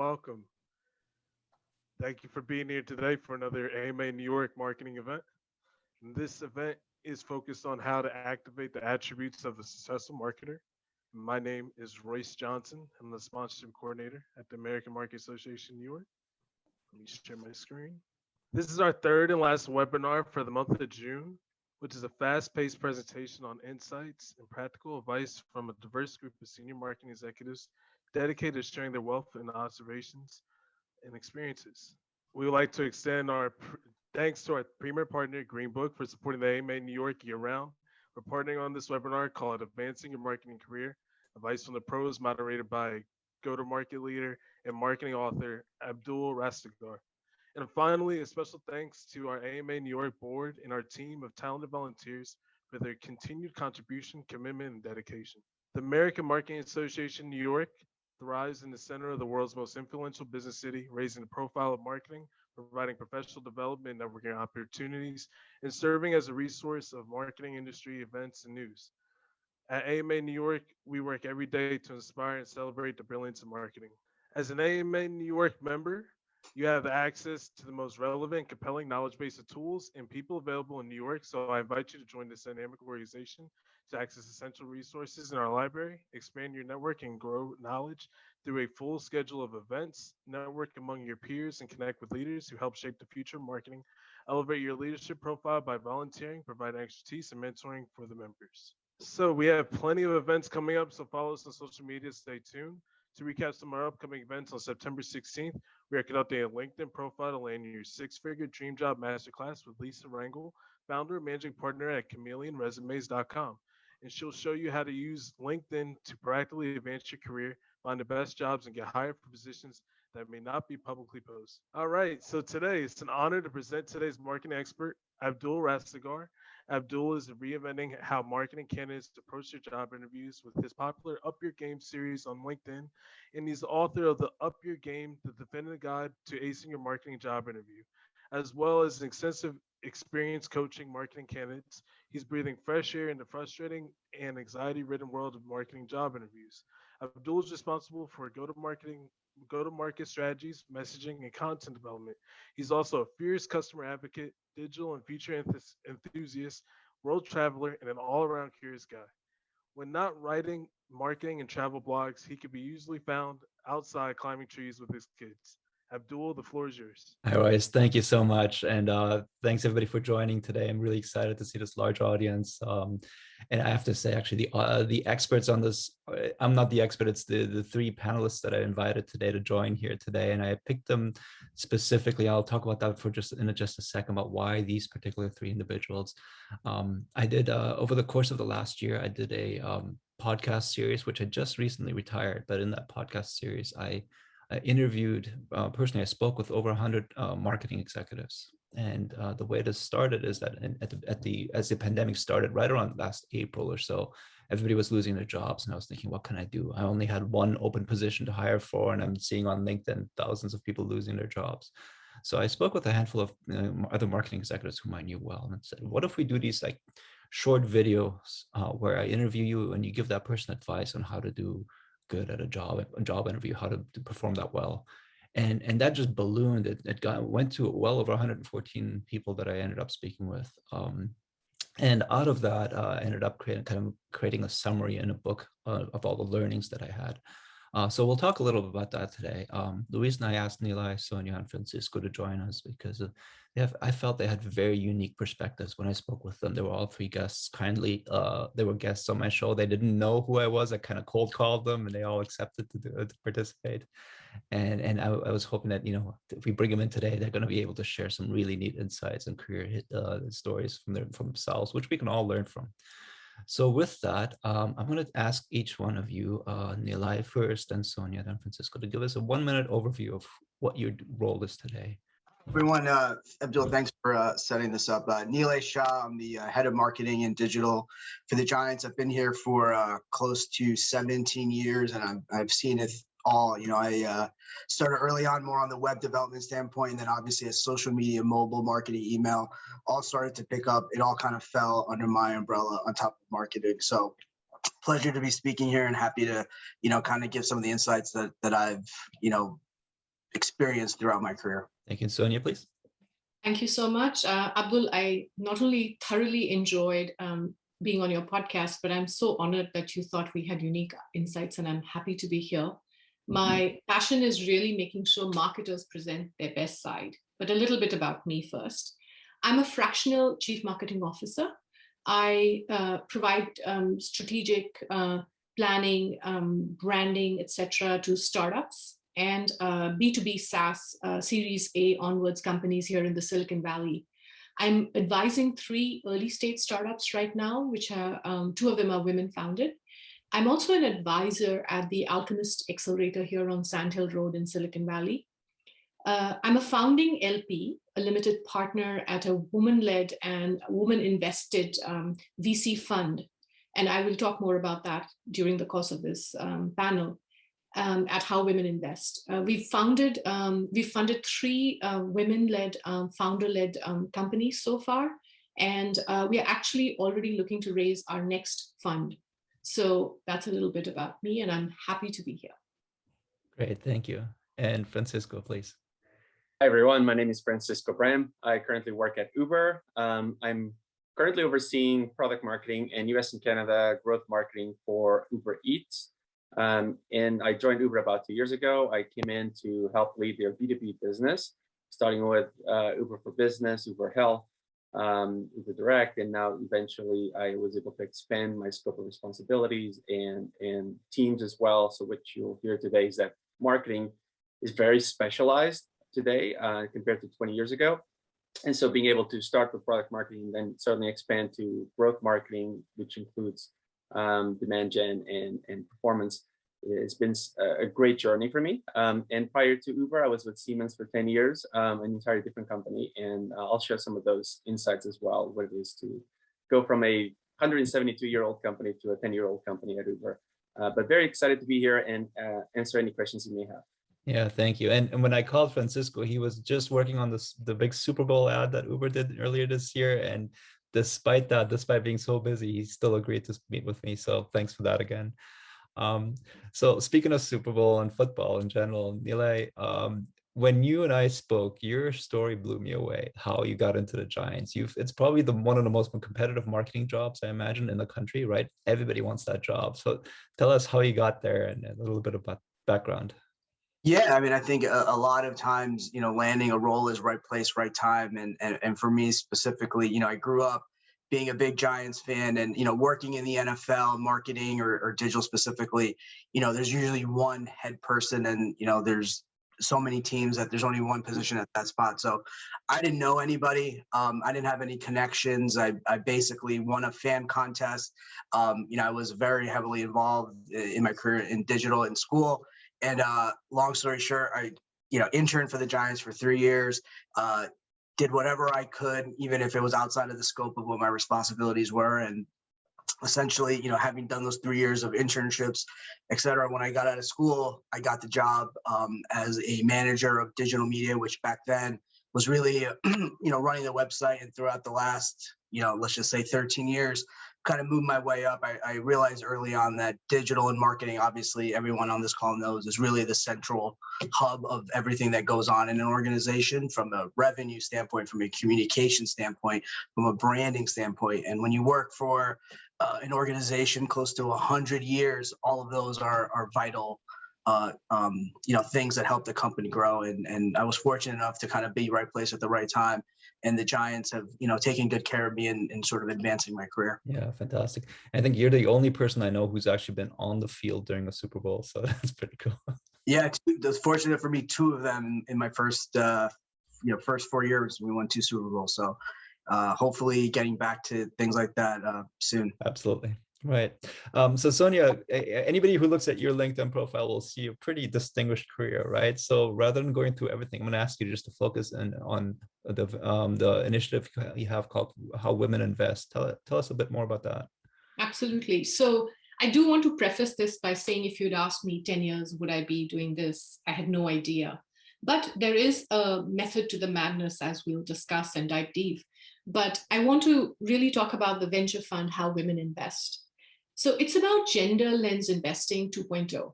welcome. Thank you for being here today for another AMA New York marketing event. And this event is focused on how to activate the attributes of a successful marketer. My name is Royce Johnson. I'm the sponsorship coordinator at the American Marketing Association New York. Let me share my screen. This is our third and last webinar for the month of June, which is a fast-paced presentation on insights and practical advice from a diverse group of senior marketing executives dedicated to sharing their wealth and observations and experiences. We would like to extend our thanks to our premier partner, Green Book, for supporting the AMA New York year-round. We're partnering on this webinar called Advancing Your Marketing Career, Advice from the Pros, moderated by go-to-market leader and marketing author Abdul Rastegar. And finally, a special thanks to our AMA New York board and our team of talented volunteers for their continued contribution, commitment, and dedication. The American Marketing Association New York thrives in the center of the world's most influential business city, raising the profile of marketing, providing professional development and networking opportunities, and serving as a resource of marketing industry events and news. At AMA New York, we work every day to inspire and celebrate the brilliance of marketing. As an AMA New York member, you have access to the most relevant, compelling knowledge base of tools and people available in New York. So I invite you to join this dynamic organization to access essential resources in our library, expand your network, and grow knowledge through a full schedule of events, network among your peers, and connect with leaders who help shape the future of marketing. Elevate your leadership profile by volunteering, providing expertise, and mentoring for the members. So we have plenty of events coming up, so follow us on social media, stay tuned. To recap some of our upcoming events, on September 16th, we are conducting a LinkedIn profile to land your six-figure dream job masterclass with Lisa Rangel, founder and managing partner at chameleonresumes.com. And she'll show you how to use LinkedIn to proactively advance your career, find the best jobs, and get hired for positions that may not be publicly posted. All right, so today it's an honor to present today's marketing expert, Abdul Rastegar. Abdul is reinventing how marketing candidates approach their job interviews with his popular Up Your Game series on LinkedIn, and he's the author of the Up Your Game, the definitive guide to acing your marketing job interview, as well as an extensive experience coaching marketing candidates. He's breathing fresh air in the frustrating and anxiety-ridden world of marketing job interviews. Abdul is responsible for go-to-market strategies, messaging, and content development. He's also a fierce customer advocate, digital and feature enthusiast, world traveler, and an all-around curious guy. When not writing marketing and travel blogs, he can be usually found outside climbing trees with his kids. Abdul, the floor is yours. Hi, Royce. Thank you so much. And thanks everybody for joining today. I'm really excited to see this large audience. And I have to say, actually, the experts on this, I'm not the expert, it's the three panelists that I invited today to join here today. And I picked them specifically. I'll talk about that for just a second about why these particular three individuals. I did, over the course of the last year, I did a podcast series, which I just recently retired. But in that podcast series, I interviewed, personally, I spoke with over 100 marketing executives. And the way this started is that as the pandemic started, right around last April or so, everybody was losing their jobs. And I was thinking, what can I do? I only had one open position to hire for, and I'm seeing on LinkedIn thousands of people losing their jobs. So I spoke with a handful of other marketing executives whom I knew well and said, what if we do these like short videos where I interview you and you give that person advice on how to do good at a job interview, how to perform that well. And that just ballooned. It went to well over 114 people that I ended up speaking with. And out of that, I ended up creating a summary in a book of all the learnings that I had. So we'll talk a little bit about that today. The reason I asked Nilay, Sonia, and Francisco to join us because I felt they had very unique perspectives when I spoke with them. They were all three guests. Kindly, they were guests on my show. They didn't know who I was. I kind of cold called them, and they all accepted to participate. And I was hoping that if we bring them in today, they're going to be able to share some really neat insights and career stories from themselves, which we can all learn from. So with that, I'm going to ask each one of you, Nilay first, then Sonia, then Francisco, to give us a 1-minute overview of what your role is today. Everyone, Abdul, thanks for setting this up. Nilay Shah, I'm the head of marketing and digital for the Giants. I've been here for close to 17 years, and I've seen it all. I started early on more on the web development standpoint, and then obviously as social media, mobile marketing, email, all started to pick up. It all kind of fell under my umbrella on top of marketing. So pleasure to be speaking here and happy to, kind of give some of the insights that I've, experienced throughout my career. Thank you. Sonia, please. Thank you so much. Abdul, I not only thoroughly enjoyed being on your podcast, but I'm so honored that you thought we had unique insights, and I'm happy to be here. My passion is really making sure marketers present their best side. But a little bit about me first. I'm a fractional chief marketing officer. I provide strategic planning, branding, etc., to startups and B2B SaaS Series A onwards companies here in the Silicon Valley. I'm advising 3 early stage startups right now, which are 2 of them are women founded. I'm also an advisor at the Alchemist Accelerator here on Sand Hill Road in Silicon Valley. I'm a founding LP, a limited partner at a woman-led and woman-invested VC fund. And I will talk more about that during the course of this panel at How Women Invest. We've funded 3 women-led, founder-led companies so far. And we are actually already looking to raise our next fund. So that's a little bit about me, and I'm happy to be here. Great, thank you. And Francisco, please. Hi, everyone. My name is Francisco Bram. I currently work at Uber. I'm currently overseeing product marketing and US and Canada growth marketing for Uber Eats. And I joined Uber about 2 years ago. I came in to help lead their B2B business, starting with Uber for Business, Uber Health, Uber Direct, and now eventually I was able to expand my scope of responsibilities and teams as well. So what you'll hear today is that marketing is very specialized today compared to 20 years ago. And so being able to start with product marketing and then certainly expand to growth marketing, which includes demand gen and performance, it's been a great journey for me. And prior to Uber, I was with Siemens for 10 years, an entirely different company. And I'll share some of those insights as well, what it is to go from a 172-year-old company to a 10-year-old company at Uber. But very excited to be here and answer any questions you may have. Yeah, thank you. And when I called Francisco, he was just working on the big Super Bowl ad that Uber did earlier this year. And despite being so busy, he still agreed to meet with me. So thanks for that again. So speaking of Super Bowl and football in general, Nilay, when you and I spoke, your story blew me away, how you got into the Giants. It's probably one of the most competitive marketing jobs, I imagine, in the country, right? Everybody wants that job. So tell us how you got there and a little bit about background. Yeah, I mean, I think a lot of times, landing a role is right place, right time. And for me specifically, I grew up being a big Giants fan and, working in the NFL, marketing or digital specifically, there's usually one head person and, there's so many teams that there's only one position at that spot. So I didn't know anybody. I didn't have any connections. I basically won a fan contest. I was very heavily involved in my career in digital in school. And long story short, I, interned for the Giants for 3 years, did whatever I could, even if it was outside of the scope of what my responsibilities were. And essentially, having done those 3 years of internships, et cetera, when I got out of school, I got the job as a manager of digital media, which back then was really, running the website. And throughout the last, let's just say 13 years, kind of moved my way up. I realized early on that digital and marketing, obviously everyone on this call knows, is really the central hub of everything that goes on in an organization, from a revenue standpoint, from a communication standpoint, from a branding standpoint. And when you work for an organization close to 100 years, all of those are vital things that help the company grow. And I was fortunate enough to kind of be right place at the right time. And the Giants have, taken good care of me in sort of advancing my career. Yeah, fantastic. I think you're the only person I know who's actually been on the field during the Super Bowl. So that's pretty cool. Yeah, it was fortunate for me, 2 of them in my first 4 years, we won 2 Super Bowls. So hopefully getting back to things like that soon. Absolutely. Right. So Sonia, anybody who looks at your LinkedIn profile will see a pretty distinguished career, right? So rather than going through everything, I'm going to ask you just to focus on the initiative you have called How Women Invest. Tell us a bit more about that. Absolutely. So I do want to preface this by saying, if you'd asked me 10 years, would I be doing this? I had no idea. But there is a method to the madness, as we'll discuss and dive deep. But I want to really talk about the venture fund, How Women Invest. So it's about gender lens investing 2.0.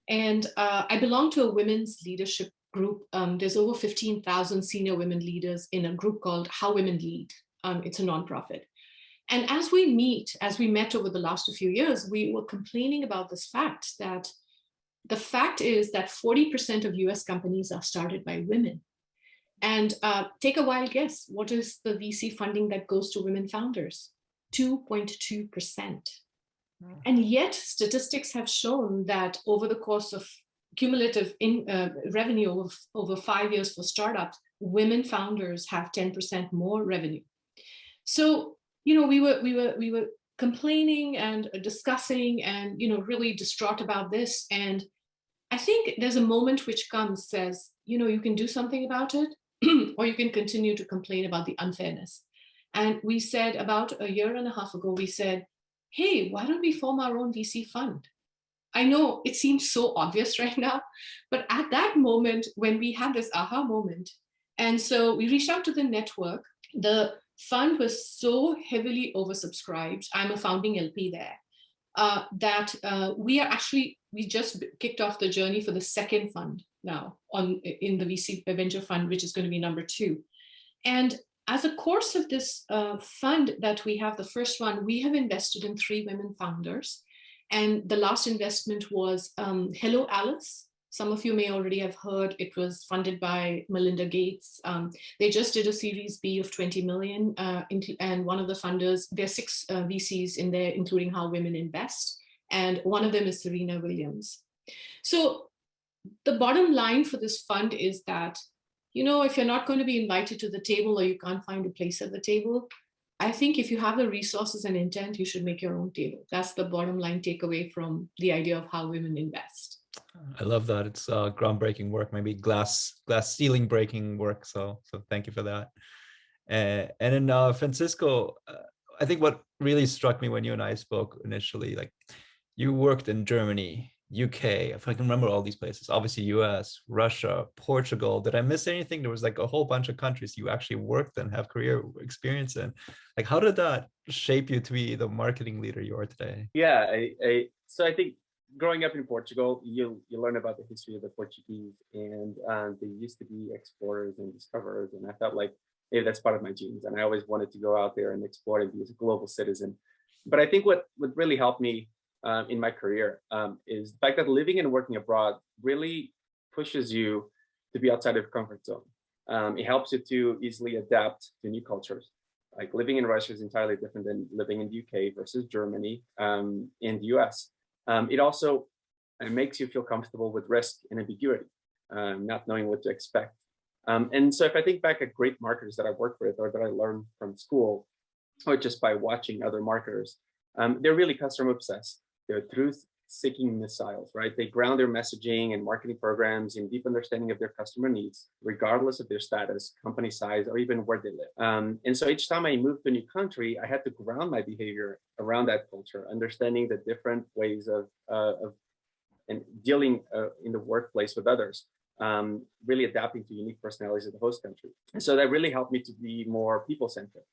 And I belong to a women's leadership group. There's over 15,000 senior women leaders in a group called How Women Lead. It's a nonprofit. And as we met over the last few years, we were complaining about this fact that the fact is that 40% of US companies are started by women. And take a wild guess, what is the VC funding that goes to women founders? 2.2%. And yet statistics have shown that over the course of cumulative revenue of over 5 years for startups, women founders have 10% more revenue. So, we were complaining and discussing and, really distraught about this. And I think there's a moment which comes, says, you can do something about it, or you can continue to complain about the unfairness. And we said about a year and a half ago, we said, hey, why don't we form our own VC fund? I know it seems so obvious right now, but at that moment, when we had this aha moment, and so we reached out to the network, the fund was so heavily oversubscribed. I'm a founding LP there, that we just kicked off the journey for the second fund now in the VC venture fund, which is going to be number 2. And as a course of this fund that we have, the first one, we have invested in 3 women founders. And the last investment was Hello Alice. Some of you may already have heard, it was funded by Melinda Gates. They just did a Series B of 20 million. And one of the funders, there are 6 VCs in there, including How Women Invest. And one of them is Serena Williams. So the bottom line for this fund is that, if you're not going to be invited to the table or you can't find a place at the table, I think if you have the resources and intent, you should make your own table. That's the bottom line takeaway from the idea of How Women Invest. I love that. It's groundbreaking work, maybe glass ceiling breaking work. So thank you for that. And then Francisco, I think what really struck me when you and I spoke initially, like you worked in Germany, UK, if I can remember all these places, obviously US, Russia, Portugal. Did I miss anything? There was like a whole bunch of countries you actually worked and have career experience in. Like, how did that shape you to be the marketing leader you are today? Yeah, so I think growing up in Portugal, you learn about the history of the Portuguese, and they used to be explorers and discoverers, and I felt like, hey, that's part of my genes, and I always wanted to go out there and explore and be a global citizen. But I think what really helped me in my career is the fact that living and working abroad really pushes you to be outside of your comfort zone. It helps you to easily adapt to new cultures. Like living in Russia is entirely different than living in the UK versus Germany, in the US. It also makes you feel comfortable with risk and ambiguity, not knowing what to expect. And so if I think back at great marketers that I worked with or that I learned from school, or just by watching other marketers, they're really customer obsessed. They're truth-seeking missiles, right? They ground their messaging and marketing programs in deep understanding of their customer needs, regardless of their status, company size, or even where they live. And so each time I moved to a new country, I had to ground my behavior around that culture, understanding the different ways of and dealing in the workplace with others, really adapting to unique personalities of the host country. And so that really helped me to be more people-centric.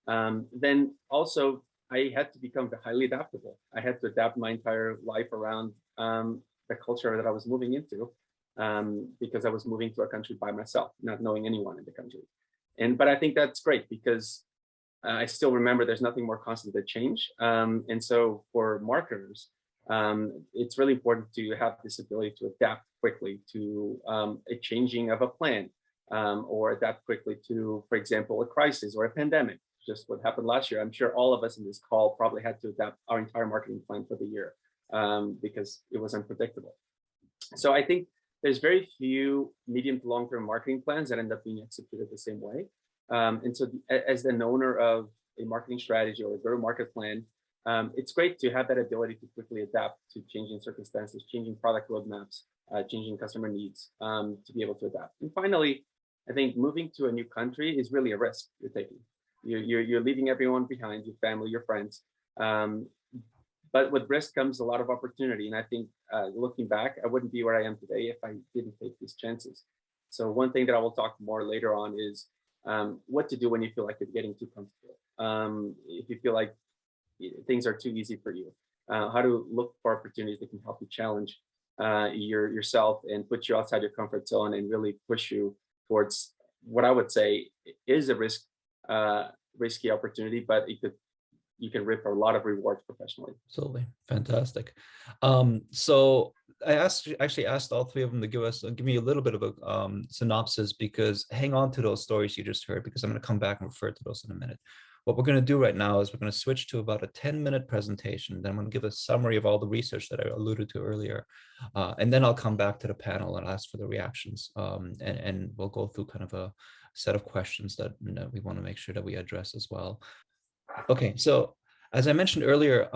Then also, I had to become highly adaptable. I had to adapt my entire life around the culture that I was moving into, because I was moving to a country by myself, not knowing anyone in the country. But I think that's great because I still remember there's nothing more constant than change. And so for marketers, it's really important to have this ability to adapt quickly to a changing of a plan, or adapt quickly to, for example, a crisis or a pandemic. Just what happened last year. I'm sure all of us in this call probably had to adapt our entire marketing plan for the year because it was unpredictable. So I think there's very few medium to long-term marketing plans that end up being executed the same way. And so as an owner of a marketing strategy or a go-to-market plan, it's great to have that ability to quickly adapt to changing circumstances, changing product roadmaps, changing customer needs, to be able to adapt. And finally, I think moving to a new country is really a risk you're taking. You're leaving everyone behind, your family, your friends. But with risk comes a lot of opportunity. And I think looking back, I wouldn't be where I am today if I didn't take these chances. So one thing that I will talk more later on is what to do when you feel like you're getting too comfortable. If you feel like things are too easy for you, how to look for opportunities that can help you challenge yourself and put you outside your comfort zone and really push you towards what I would say is a risky opportunity, but you can reap a lot of rewards professionally. Absolutely. Fantastic. So I actually asked all three of them to give me a little bit of a synopsis, because hang on to those stories you just heard, because I'm going to come back and refer to those in a minute. What we're going to do right now is we're going to switch to about a 10-minute presentation. Then I'm going to give a summary of all the research that I alluded to earlier. And then I'll come back to the panel and ask for the reactions. And we'll go through kind of a set of questions that we want to make sure that we address as well. Okay, so as I mentioned earlier,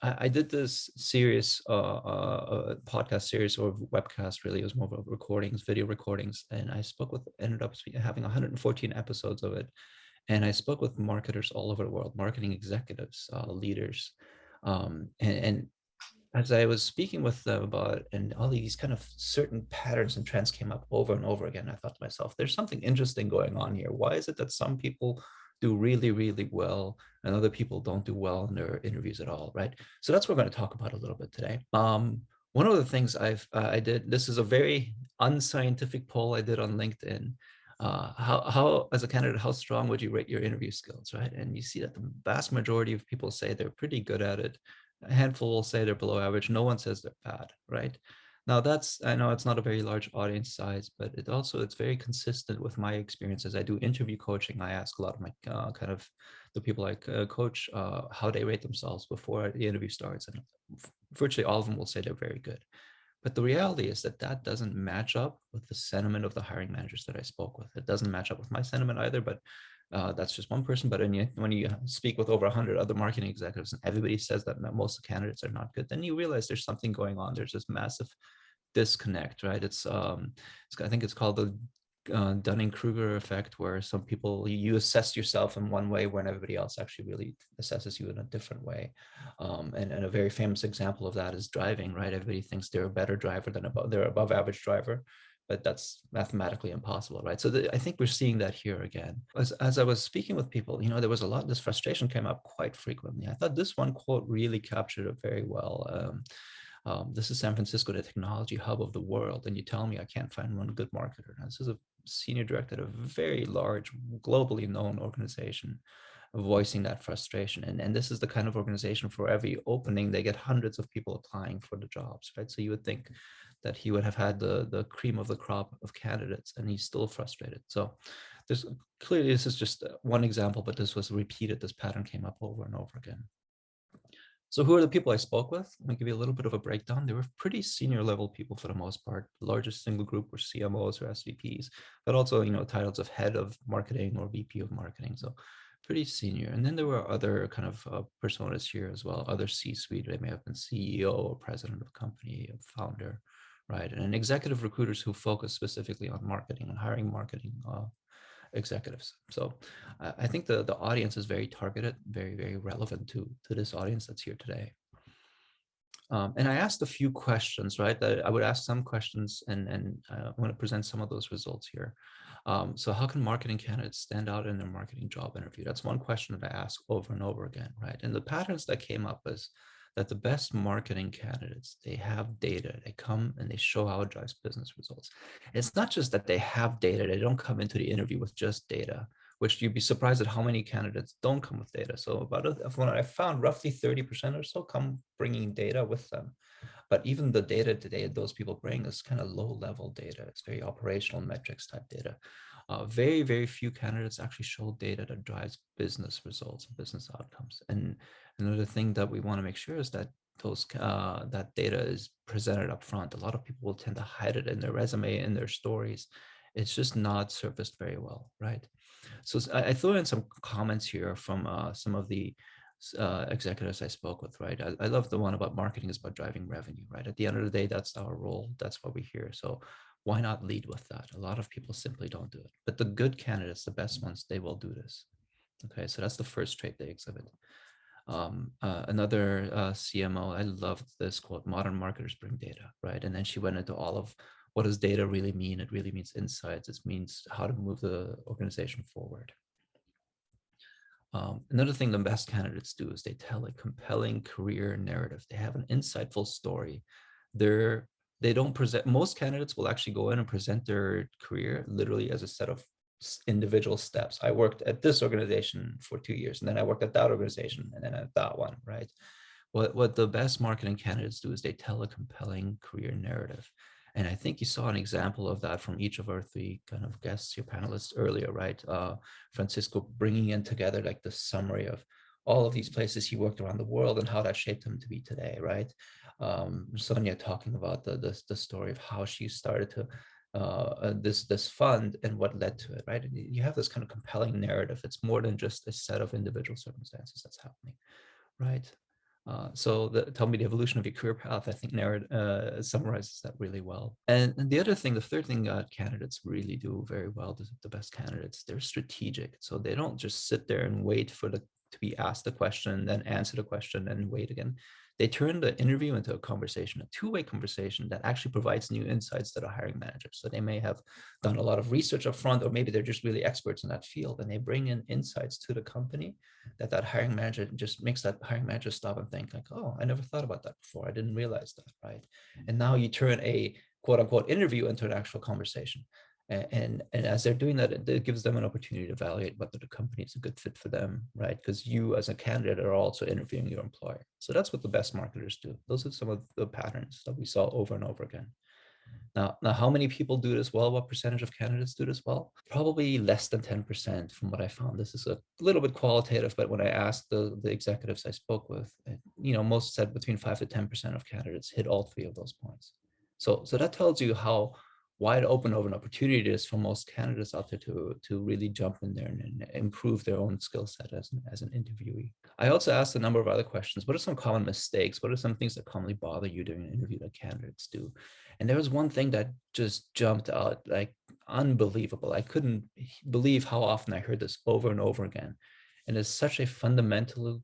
I did this series, podcast series or webcast, really. It was more of recordings, video recordings, and I ended up having 114 episodes of it. And I spoke with marketers all over the world, marketing executives, leaders. And as I was speaking with them about, and all these kind of certain patterns and trends came up over and over again, I thought to myself, there's something interesting going on here. Why is it that some people do really, really well and other people don't do well in their interviews at all, right? So that's what we're going to talk about a little bit today. One of the things I did, this is a very unscientific poll I did on LinkedIn. How as a candidate, how strong would you rate your interview skills, right? And you see that the vast majority of people say they're pretty good at it. A handful will say they're below average. No one says they're bad, right? Now I know it's not a very large audience size, but it's very consistent with my experiences. I do interview coaching. I ask a lot of my kind of the people I coach how they rate themselves before the interview starts. And virtually all of them will say they're very good. But the reality is that doesn't match up with the sentiment of the hiring managers that I spoke with. It doesn't match up with my sentiment either, but that's just one person. But when you speak with over 100 other marketing executives and everybody says that most of the candidates are not good, then you realize there's something going on. There's this massive disconnect, right? I think it's called the Dunning-Kruger Effect, where some people, you assess yourself in one way when everybody else actually really assesses you in a different way. And a very famous example of that is driving, right? Everybody thinks they're a better driver than they're above average driver, but that's mathematically impossible, right? So I think we're seeing that here again. As I was speaking with people, there was a lot, this frustration came up quite frequently. I thought this one quote really captured it very well. This is San Francisco, the technology hub of the world, and you tell me I can't find one good marketer. Now, this is a senior director at a very large, globally known organization voicing that frustration. And this is the kind of organization, for every opening, they get hundreds of people applying for the jobs, right? So you would think that he would have had the cream of the crop of candidates, and he's still frustrated. So clearly this is just one example, but this was repeated. This pattern came up over and over again. So who are the people I spoke with? Let me give you a little bit of a breakdown. They were pretty senior level people for the most part. The largest single group were CMOs or SVPs, but also, titles of head of marketing or VP of marketing. So pretty senior. And then there were other kind of personas here as well, other C-suite. They may have been CEO or president of a company, a founder, right? And executive recruiters who focus specifically on marketing and hiring marketing executives. So I think the audience is very targeted, very, very relevant to this audience that's here today. And I asked a few questions, right? That I would ask some questions, and I want to present some of those results here. So how can marketing candidates stand out in their marketing job interview? That's one question that I ask over and over again, right? And the patterns that came up is that the best marketing candidates, they have data. They come and they show how it drives business results. It's not just that they have data. They don't come into the interview with just data, which you'd be surprised at how many candidates don't come with data. So when I found roughly 30% or so come bringing data with them. But even the data today those people bring is kind of low level data. It's very operational metrics type data. Very, very few candidates actually show data that drives business results and business outcomes. And another thing that we want to make sure is that that data is presented up front. A lot of people will tend to hide it in their resume, in their stories. It's just not surfaced very well, right? So I threw in some comments here from some of the executives I spoke with, right? I love the one about marketing is about driving revenue, right? At the end of the day, that's our role. That's what we hear. So why not lead with that? A lot of people simply don't do it. But the good candidates, the best ones, they will do this. Okay, so that's the first trait they exhibit. Another CMO, I loved this quote, modern marketers bring data, right? And then she went into all of what does data really mean? It really means insights. It means how to move the organization forward. Another thing the best candidates do is they tell a compelling career narrative. They have an insightful story. They're they don't present, most candidates will actually go in and present their career literally as a set of individual steps. I worked at this organization for 2 years, and then I worked at that organization, and then at that one, right? What the best marketing candidates do is they tell a compelling career narrative. And I think you saw an example of that from each of our three kind of guests, your panelists earlier, right? Francisco bringing in together like the summary of all of these places he worked around the world and how that shaped him to be today, right? Sonia talking about the story of how she started to this fund and what led to it, right? And you have this kind of compelling narrative. It's more than just a set of individual circumstances that's happening, right? So tell me the evolution of your career path, I think summarizes that really well. And the other thing, the third thing candidates really do very well, the best candidates, they're strategic. So they don't just sit there and wait for to be asked the question, then answer the question and wait again. They turn the interview into a conversation, a two-way conversation that actually provides new insights to the hiring manager. So they may have done a lot of research up front, or maybe they're just really experts in that field, and they bring in insights to the company that hiring manager just makes that hiring manager stop and think like, oh, I never thought about that before. I didn't realize that, right? And now you turn a quote unquote interview into an actual conversation. And as they're doing that, it gives them an opportunity to evaluate whether the company is a good fit for them, right? Because you as a candidate are also interviewing your employer. So that's what the best marketers do. Those are some of the patterns that we saw over and over again. Now, how many people do this well? What percentage of candidates do this well? Probably less than 10% from what I found. This is a little bit qualitative, but when I asked the executives I spoke with, most said between 5 to 10% of candidates hit all three of those points. So that tells you how wide open of an opportunity it is for most candidates out there to really jump in there and improve their own skill set as an interviewee. I also asked a number of other questions. What are some common mistakes? What are some things that commonly bother you during an interview that candidates do? And there was one thing that just jumped out like unbelievable. I couldn't believe how often I heard this over and over again. And it's such a fundamental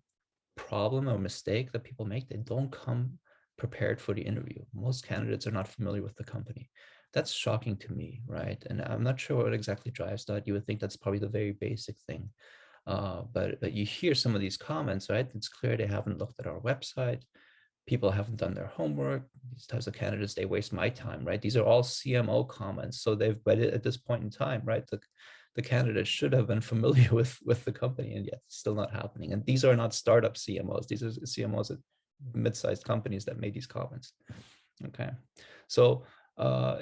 problem or mistake that people make. They don't come prepared for the interview. Most candidates are not familiar with the company. That's shocking to me, right? And I'm not sure what exactly drives that. You would think that's probably the very basic thing. But you hear some of these comments, right? It's clear they haven't looked at our website. People haven't done their homework. These types of candidates, they waste my time, right? These are all CMO comments. So they've read it at this point in time, right? The candidate should have been familiar with the company, and yet it's still not happening. And these are not startup CMOs. These are CMOs at mid-sized companies that made these comments. Okay. So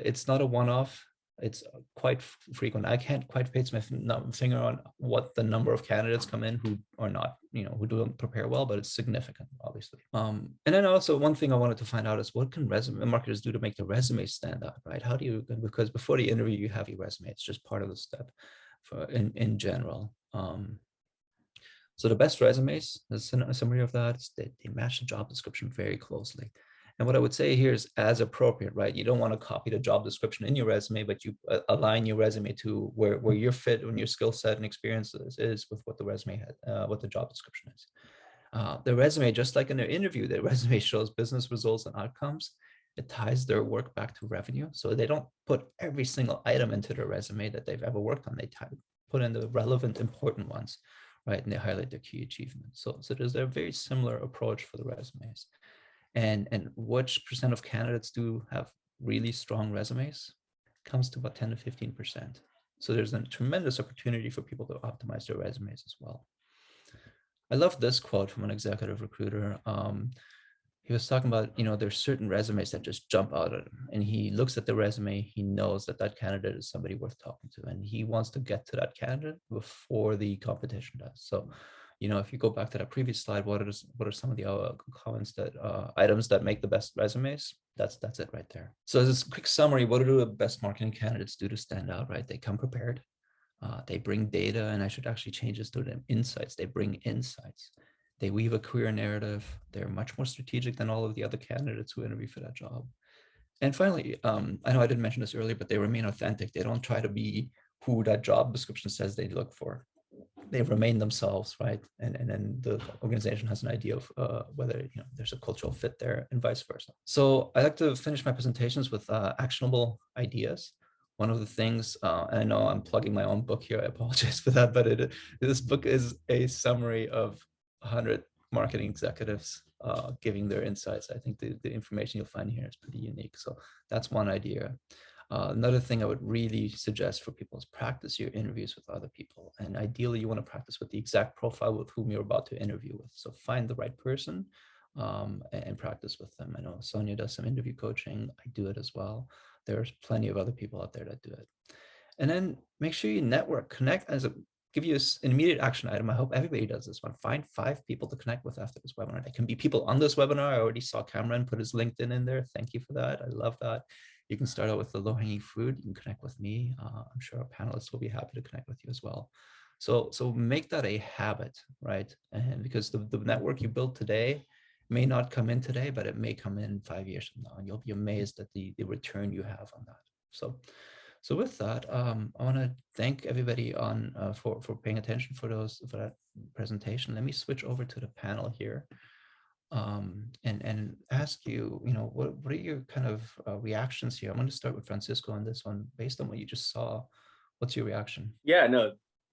it's not a one-off. It's quite frequent. I can't quite put my finger on what the number of candidates come in who are not, who don't prepare well, but it's significant, obviously. And then also one thing I wanted to find out is what can resume marketers do to make the resume stand out, right? How do you, because before the interview, you have your resume. It's just part of the step in general. So the best resumes, a summary of that, is that they match the job description very closely. And what I would say here is as appropriate, right? You don't want to copy the job description in your resume, but you align your resume to where your fit and your skill set and experiences is with what the resume had, what the job description is. The resume, just like in their interview, the resume shows business results and outcomes. It ties their work back to revenue. So they don't put every single item into their resume that they've ever worked on. They put in the relevant, important ones, right? And they highlight their key achievements. So there's a very similar approach for the resumes. And which percent of candidates do have really strong resumes? It comes to about 10 to 15%. So there's a tremendous opportunity for people to optimize their resumes as well. I love this quote from an executive recruiter. He was talking about, there's certain resumes that just jump out at him, and he looks at the resume, he knows that candidate is somebody worth talking to, and he wants to get to that candidate before the competition does. So, if you go back to that previous slide, what are some of the comments items that make the best resumes? That's it right there. So as a quick summary, what do the best marketing candidates do to stand out, right? They come prepared. They bring data, and I should actually change this to them insights. They bring insights. They weave a career narrative. They're much more strategic than all of the other candidates who interview for that job. And finally, I know I didn't mention this earlier, but they remain authentic. They don't try to be who that job description says they look for. They remain themselves, right? And then the organization has an idea of whether there's a cultural fit there and vice versa. So I like to finish my presentations with actionable ideas. One of the things, and I know I'm plugging my own book here, I apologize for that, but this book is a summary of 100 marketing executives giving their insights. I think the information you'll find here is pretty unique. So that's one idea. Another thing I would really suggest for people is practice your interviews with other people. And ideally, you want to practice with the exact profile with whom you're about to interview with. So find the right person and practice with them. I know Sonia does some interview coaching. I do it as well. There's plenty of other people out there that do it. And then make sure you network, connect give you an immediate action item. I hope everybody does this one. Find 5 people to connect with after this webinar. That can be people on this webinar. I already saw Cameron put his LinkedIn in there. Thank you for that. I love that. You can start out with the low-hanging fruit. You can connect with me. I'm sure our panelists will be happy to connect with you as well. So make that a habit, right? And because the network you build today may not come in today, but it may come in 5 years from now, and you'll be amazed at the return you have on that. So with that, I want to thank everybody for paying attention for that presentation. Let me switch over to the panel here, and ask you, what are your kind of reactions here? I'm going to start with Francisco on this one. Based on what you just saw, what's your reaction? Yeah, no,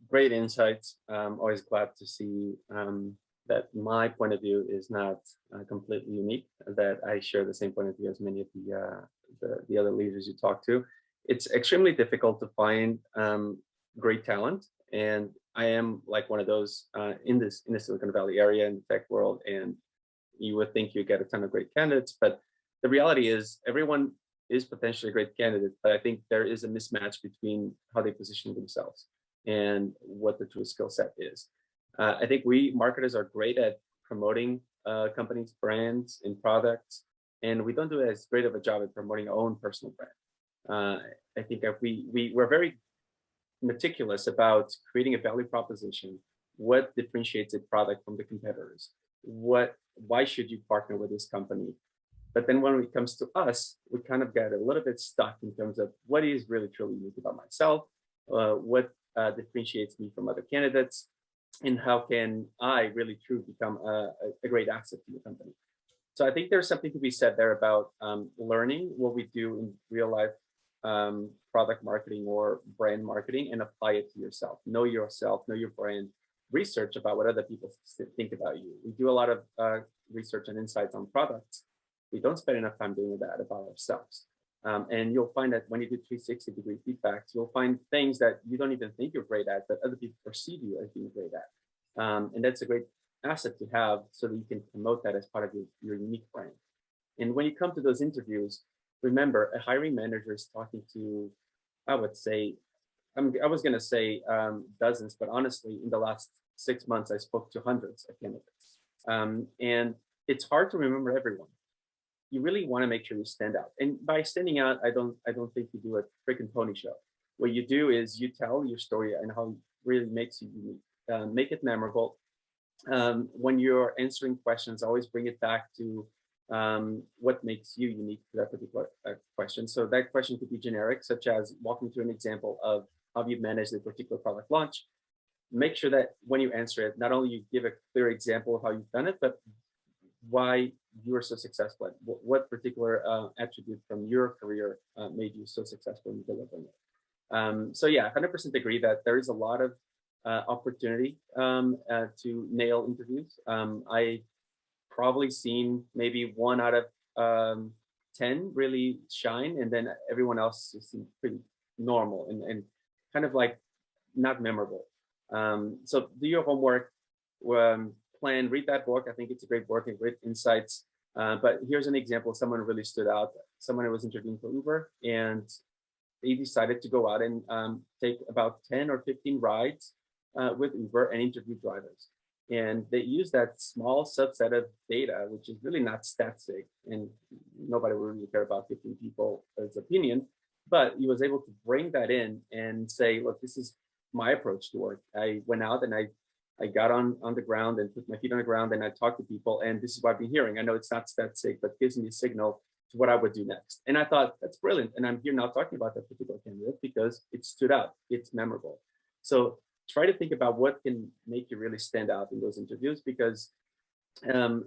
great insights. Always glad to see that my point of view is not completely unique, that I share the same point of view as many of the other leaders you talk to. It's extremely difficult to find great talent, and I am like one of those in the Silicon Valley area in the tech world, and you would think you get a ton of great candidates, but the reality is everyone is potentially a great candidate, but I think there is a mismatch between how they position themselves and what the true skill set is. I think we marketers are great at promoting companies' brands and products, and we don't do as great of a job at promoting our own personal brand. I think if we're very meticulous about creating a value proposition, what differentiates a product from the competitors, why should you partner with this company? But then when it comes to us, we kind of get a little bit stuck in terms of what is really truly unique about myself, what differentiates me from other candidates, and how can I really truly become a great asset to the company. So I think there's something to be said there about learning what we do in real life product marketing or brand marketing and apply it to yourself. Know yourself, know your brand, research about what other people think about you. We do a lot of research and insights on products. We don't spend enough time doing that about ourselves. And you'll find that when you do 360-degree feedbacks, you'll find things that you don't even think you're great at, but other people perceive you as being great at. And that's a great asset to have so that you can promote that as part of your unique brand. And when you come to those interviews, remember, a hiring manager is talking to, I would say, I was going to say dozens, but honestly, in the last 6 months, I spoke to hundreds of candidates. And it's hard to remember everyone. You really want to make sure you stand out. And by standing out, I don't think you do a freaking pony show. What you do is you tell your story and how it really makes you unique. Make it memorable. When you're answering questions, always bring it back to what makes you unique to that particular question. So that question could be generic, such as walking through an example of how you've managed a particular product launch. Make sure that when you answer it, not only you give a clear example of how you've done it, but why you were so successful. What particular attribute from your career made you so successful in delivering it. So yeah, 100% agree that there is a lot of opportunity to nail interviews. I probably seen maybe 1 out of 10 really shine, and then everyone else is pretty normal and kind of like not memorable. So do your homework, plan, read that book. I think it's a great book and great insights. But here's an example of someone who really stood out. Someone who was interviewing for Uber, and they decided to go out and take about 10 or 15 rides with Uber and interview drivers. And they use that small subset of data, which is really not statistic, and nobody will really care about 15 people's opinion, but he was able to bring that in and say, look, this is my approach to work. I went out and I got on the ground and put my feet on the ground and I talked to people, and this is what I've been hearing. I know it's not statistic, but gives me a signal to what I would do next. And I thought, that's brilliant. And I'm here now talking about that particular candidate because it stood out, it's memorable. So try to think about what can make you really stand out in those interviews, because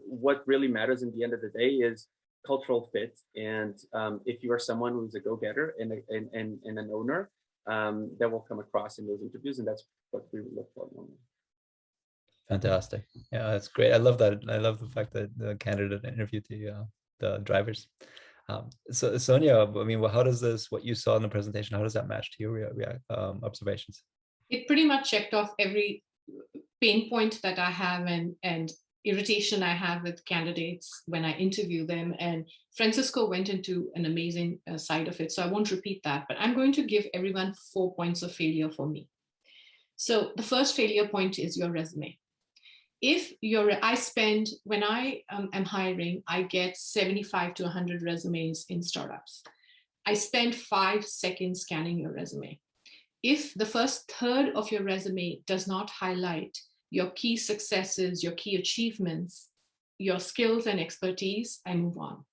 what really matters in the end of the day is cultural fit. And if you are someone who's a go-getter and an owner, that will come across in those interviews, and that's what we look for normally. Fantastic. Yeah, that's great. I love that. I love the fact that the candidate interviewed the drivers. So Sonia, I mean, well, how does this, what you saw in the presentation, how does that match to your observations? It pretty much checked off every pain point that I have and irritation I have with candidates when I interview them. And Francisco went into an amazing side of it. So I won't repeat that, but I'm going to give everyone 4 points of failure for me. So the first failure point is your resume. When I am hiring, I get 75 to 100 resumes in startups. I spend 5 seconds scanning your resume. If the first third of your resume does not highlight your key successes, your key achievements, your skills and expertise, I move on.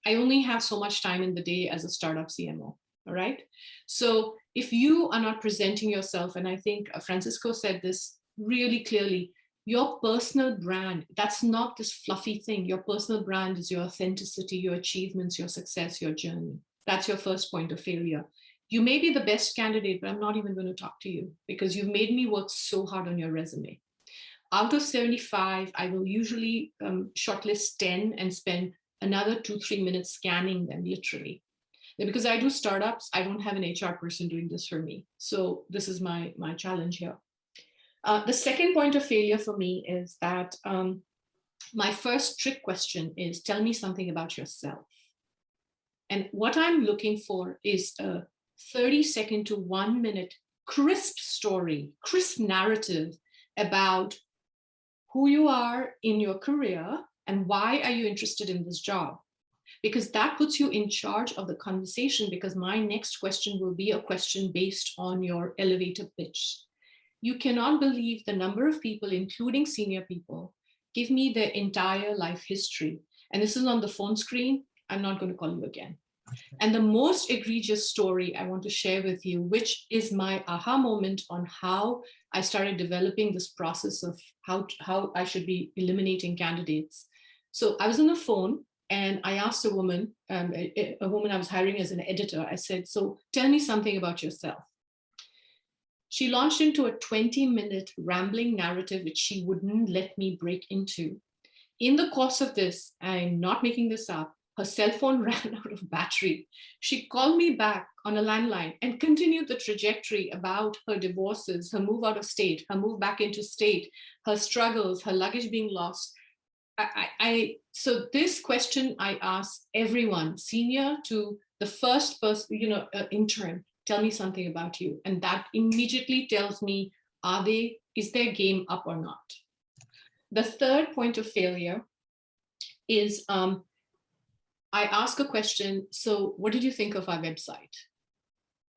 I only have so much time in the day as a startup CMO, all right? So if you are not presenting yourself, and I think Francisco said this really clearly, your personal brand, that's not this fluffy thing. Your personal brand is your authenticity, your achievements, your success, your journey. That's your first point of failure. You may be the best candidate, but I'm not even going to talk to you because you've made me work so hard on your resume. Out of 75, I will usually shortlist 10 and spend another 2-3 minutes scanning them literally. And because I do startups, I don't have an HR person doing this for me. So this is my challenge here. The second point of failure for me is that my first trick question is, tell me something about yourself. And what I'm looking for is a 30-second to 1 minute crisp story, crisp narrative about who you are in your career and why are you interested in this job. Because that puts you in charge of the conversation, because my next question will be a question based on your elevator pitch. You cannot believe the number of people, including senior people, give me their entire life history. And this is on the phone screen. I'm not going to call you again. And the most egregious story I want to share with you, which is my aha moment on how I started developing this process of how I should be eliminating candidates. So I was on the phone and I asked a woman I was hiring as an editor. I said, so tell me something about yourself. She launched into a 20-minute rambling narrative, which she wouldn't let me break into. In the course of this, I'm not making this up, her cell phone ran out of battery. She called me back on a landline and continued the trajectory about her divorces, her move out of state, her move back into state, her struggles, her luggage being lost. So this question I ask everyone, senior to the first person, intern, tell me something about you. And that immediately tells me, is their game up or not? The third point of failure is I ask a question, so what did you think of our website?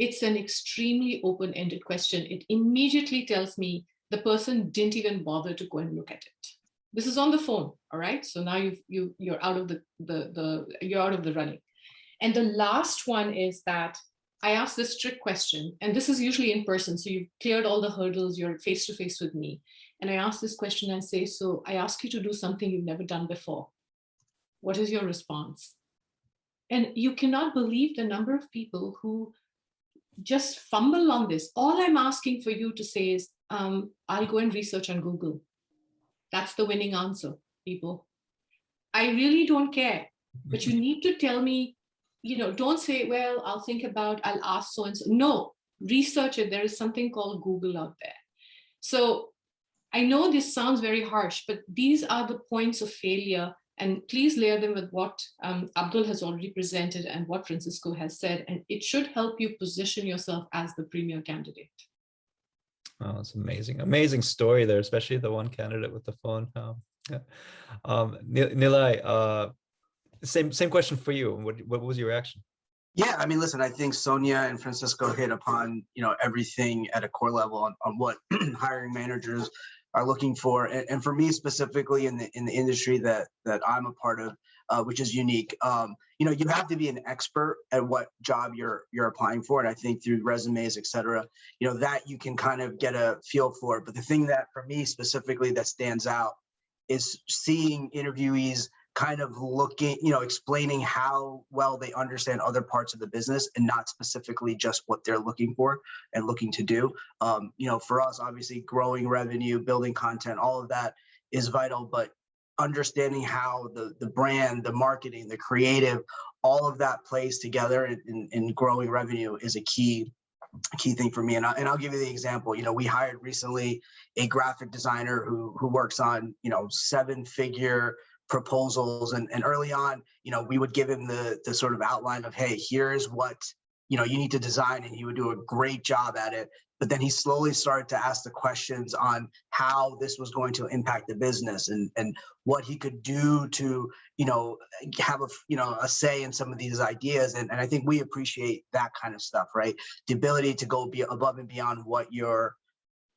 It's an extremely open-ended question. It immediately tells me the person didn't even bother to go and look at it. This is on the phone, all right? So now you're out of you're out of the running. And the last one is that I ask this trick question, and this is usually in person. So you've cleared all the hurdles, you're face-to-face with me. And I ask this question and say, so I ask you to do something you've never done before. What is your response? And you cannot believe the number of people who just fumble on this. All I'm asking for you to say is, I'll go and research on Google. That's the winning answer, people. I really don't care, but you need to tell me, don't say, well, I'll ask so-and-so. No, research it. There is something called Google out there. So I know this sounds very harsh, but these are the points of failure. And please layer them with what Abdul has already presented and what Francisco has said. And it should help you position yourself as the premier candidate. Oh, it's amazing. Amazing story there, especially the one candidate with the phone. Nilay, same question for you. What was your reaction? Yeah, I mean, listen, I think Sonia and Francisco hit upon, everything at a core level on what hiring managers are looking for. And for me specifically in the industry that I'm a part of, which is unique, you have to be an expert at what job you're applying for. And I think through resumes, et cetera, that you can kind of get a feel for it. But the thing that for me specifically that stands out is seeing interviewees kind of looking, explaining how well they understand other parts of the business and not specifically just what they're looking for and looking to do. For us, obviously, growing revenue, building content, all of that is vital, but understanding how the brand, the marketing, the creative, all of that plays together in growing revenue is a key thing for me. And I'll give you the example. We hired recently a graphic designer who works on, 7-figure proposals. And early on, we would give him the sort of outline of, hey, here's what, you need to design, and he would do a great job at it. But then he slowly started to ask the questions on how this was going to impact the business and what he could do to, have a say in some of these ideas. And I think we appreciate that kind of stuff, right? The ability to go above and beyond what your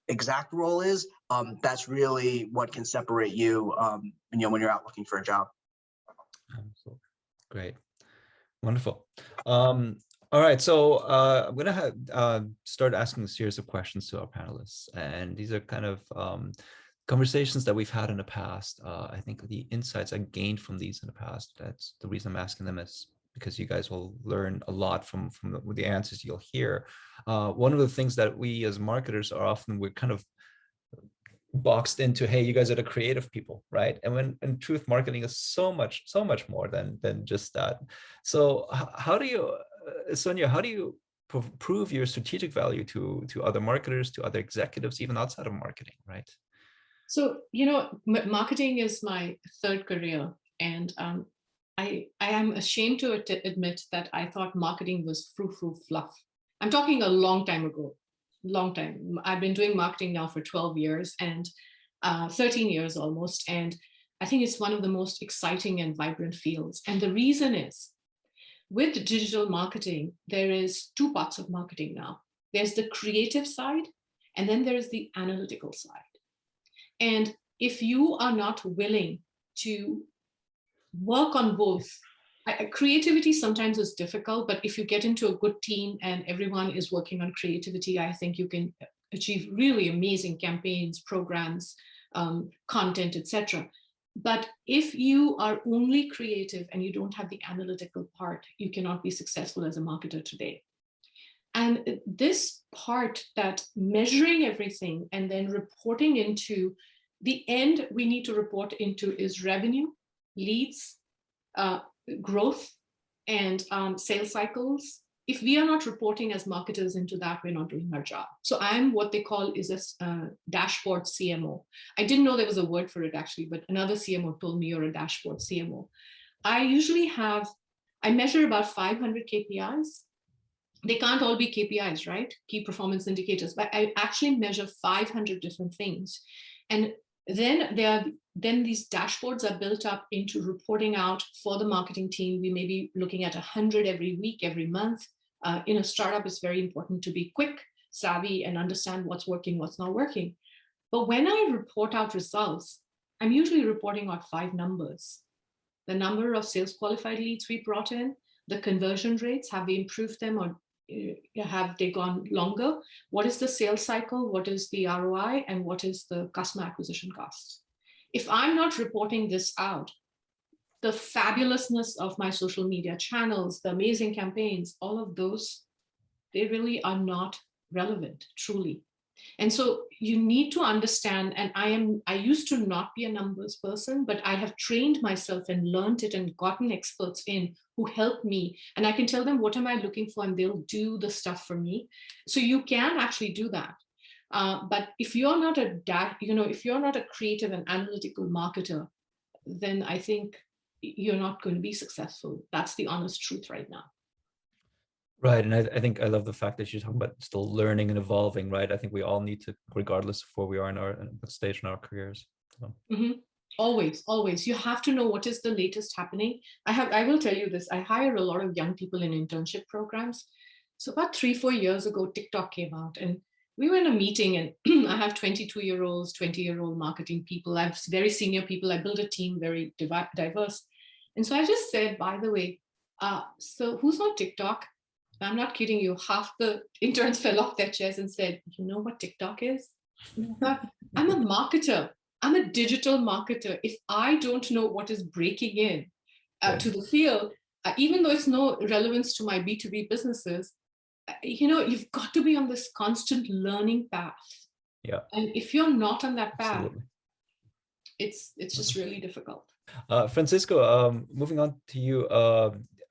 exact role is. That's really what can separate you, when you're out looking for a job. Absolutely. Great. Wonderful. All right, so I'm going to start asking a series of questions to our panelists. And these are kind of conversations that we've had in the past. I think the insights I gained from these in the past, that's the reason I'm asking them, is because you guys will learn a lot from the answers you'll hear. One of the things that we as marketers are often, we're kind of boxed into, hey, you guys are the creative people, right? And when in truth, marketing is so much more than just that. So how do you, Sonia, how do you prove your strategic value to other marketers, to other executives, even outside of marketing, right? So, marketing is my third career, and I am ashamed to admit that I thought marketing was frou-frou fluff. I'm talking a long time ago. Long time. I've been doing marketing now for 12 years and 13 years almost. And I think it's one of the most exciting and vibrant fields. And the reason is, with digital marketing, there is two parts of marketing now. There's the creative side, and then there's the analytical side. And if you are not willing to work on both, creativity sometimes is difficult, but if you get into a good team and everyone is working on creativity, I think you can achieve really amazing campaigns, programs, content, etc. But if you are only creative and you don't have the analytical part, you cannot be successful as a marketer today. And this part, that measuring everything and then reporting into, the end we need to report into is revenue, leads, growth, and sales cycles. If we are not reporting as marketers into that, we're not doing our job. So I'm what they call is a dashboard CMO. I didn't know there was a word for it actually, but another CMO told me you're a dashboard CMO. I measure about 500 KPIs. They can't all be KPIs, right? Key performance indicators, but I actually measure 500 different things. And then these dashboards are built up into reporting out for the marketing team. We may be looking at 100 every week, every month. In a startup, it's very important to be quick, savvy, and understand what's working, what's not working. But when I report out results, I'm usually reporting out 5 numbers. The number of sales qualified leads we brought in, the conversion rates, have we improved them or have they gone longer? What is the sales cycle? What is the ROI? And what is the customer acquisition cost? If I'm not reporting this out, the fabulousness of my social media channels, the amazing campaigns, all of those, they really are not relevant, truly. And so you need to understand, and I used to not be a numbers person, but I have trained myself and learned it and gotten experts in who help me. And I can tell them, what am I looking for? And they'll do the stuff for me. So you can actually do that. But if you're not if you're not a creative and analytical marketer, then I think you're not going to be successful. That's the honest truth right now. Right. And I think I love the fact that you're talking about still learning and evolving, right? I think we all need to, regardless of where we are in what stage in our careers. So. Mm-hmm. Always. You have to know what is the latest happening. I will tell you this. I hire a lot of young people in internship programs. So about 3-4 years ago, TikTok came out and we were in a meeting, and I have 22-year-olds, 20-year-old marketing people. I have very senior people. I build a team very diverse. And so I just said, by the way, so who's on TikTok? I'm not kidding you. Half the interns fell off their chairs and said, you know what TikTok is? I'm a marketer. I'm a digital marketer. If I don't know what is breaking in to the field, even though it's no relevance to my B2B businesses, you've got to be on this constant learning path. Yeah. And if you're not on that path, Absolutely. it's just really difficult. Francisco, moving on to you,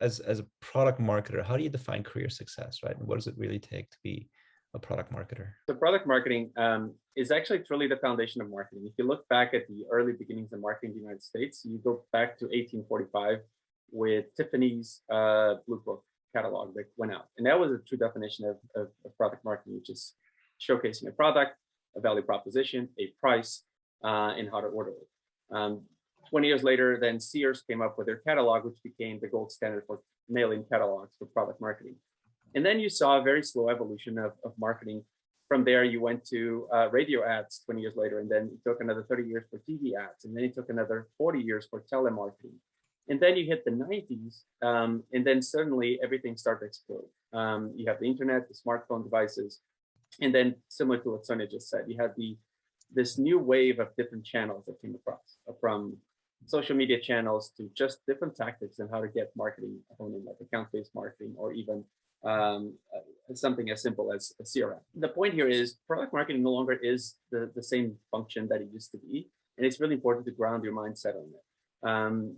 as a product marketer, how do you define career success, right? And what does it really take to be a product marketer? So product marketing is actually truly the foundation of marketing. If you look back at the early beginnings of marketing in the United States, you go back to 1845 with Tiffany's Blue Book catalog that went out. And that was a true definition of product marketing, which is showcasing a product, a value proposition, a price, and how to order it. 20 years later, then Sears came up with their catalog, which became the gold standard for mailing catalogs for product marketing. And then you saw a very slow evolution of marketing. From there, you went to radio ads 20 years later, and then it took another 30 years for TV ads, and then it took another 40 years for telemarketing. And then you hit the 90s, and then suddenly everything started to explode. You have the internet, the smartphone devices, and then similar to what Sonia just said, you had this new wave of different channels that came across, from social media channels to just different tactics and how to get marketing honed in, like account-based marketing, or even something as simple as a CRM. The point here is product marketing no longer is the same function that it used to be. And it's really important to ground your mindset on it.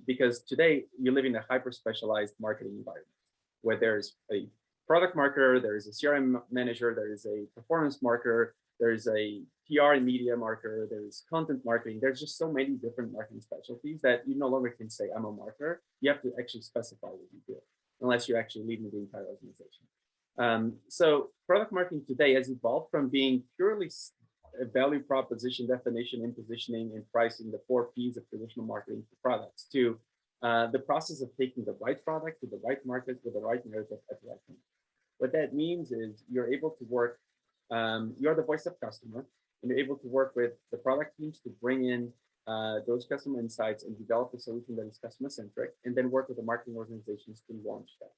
Because today you live in a hyper-specialized marketing environment where there's a product marketer, there is a CRM manager, there is a performance marketer, there's a PR and media marketer, there's content marketing. There's just so many different marketing specialties that you no longer can say, I'm a marketer. You have to actually specify what you do, unless you're actually leading the entire organization. So product marketing today has evolved from being purely a value proposition definition and positioning and pricing, the 4 Ps of traditional marketing for products, to the process of taking the right product to the right market with the right narrative at the right time. What that means is you're able to work, you're the voice of customer, and you're able to work with the product teams to bring in those customer insights and develop a solution that is customer-centric, and then work with the marketing organizations to launch that.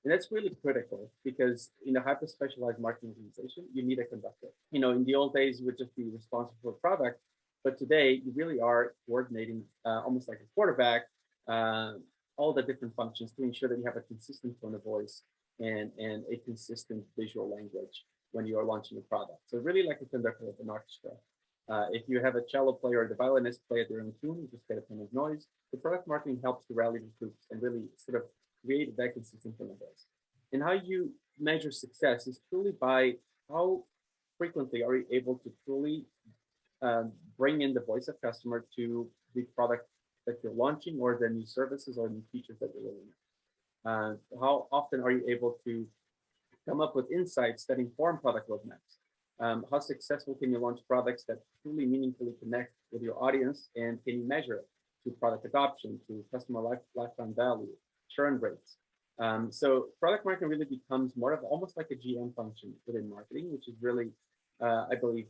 And that's really critical because in a hyper-specialized marketing organization, you need a conductor. In the old days, you would just be responsible for a product, but today you really are coordinating almost like a quarterback, all the different functions to ensure that you have a consistent tone of voice and a consistent visual language when you are launching a product. So really like a conductor of an orchestra. If you have a cello player or the violinist play at their own tune, you just get a ton of noise. The product marketing helps to rally the troops and really sort of create that consistent tone of voice. And how you measure success is truly by how frequently are you able to truly bring in the voice of customer to the product that you're launching, or the new services or new features that you're rolling out. How often are you able to come up with insights that inform product roadmaps? How successful can you launch products that truly meaningfully connect with your audience, and can you measure it to product adoption, to customer lifetime value, churn rates? So product marketing really becomes more of almost like a GM function within marketing, which is really, I believe,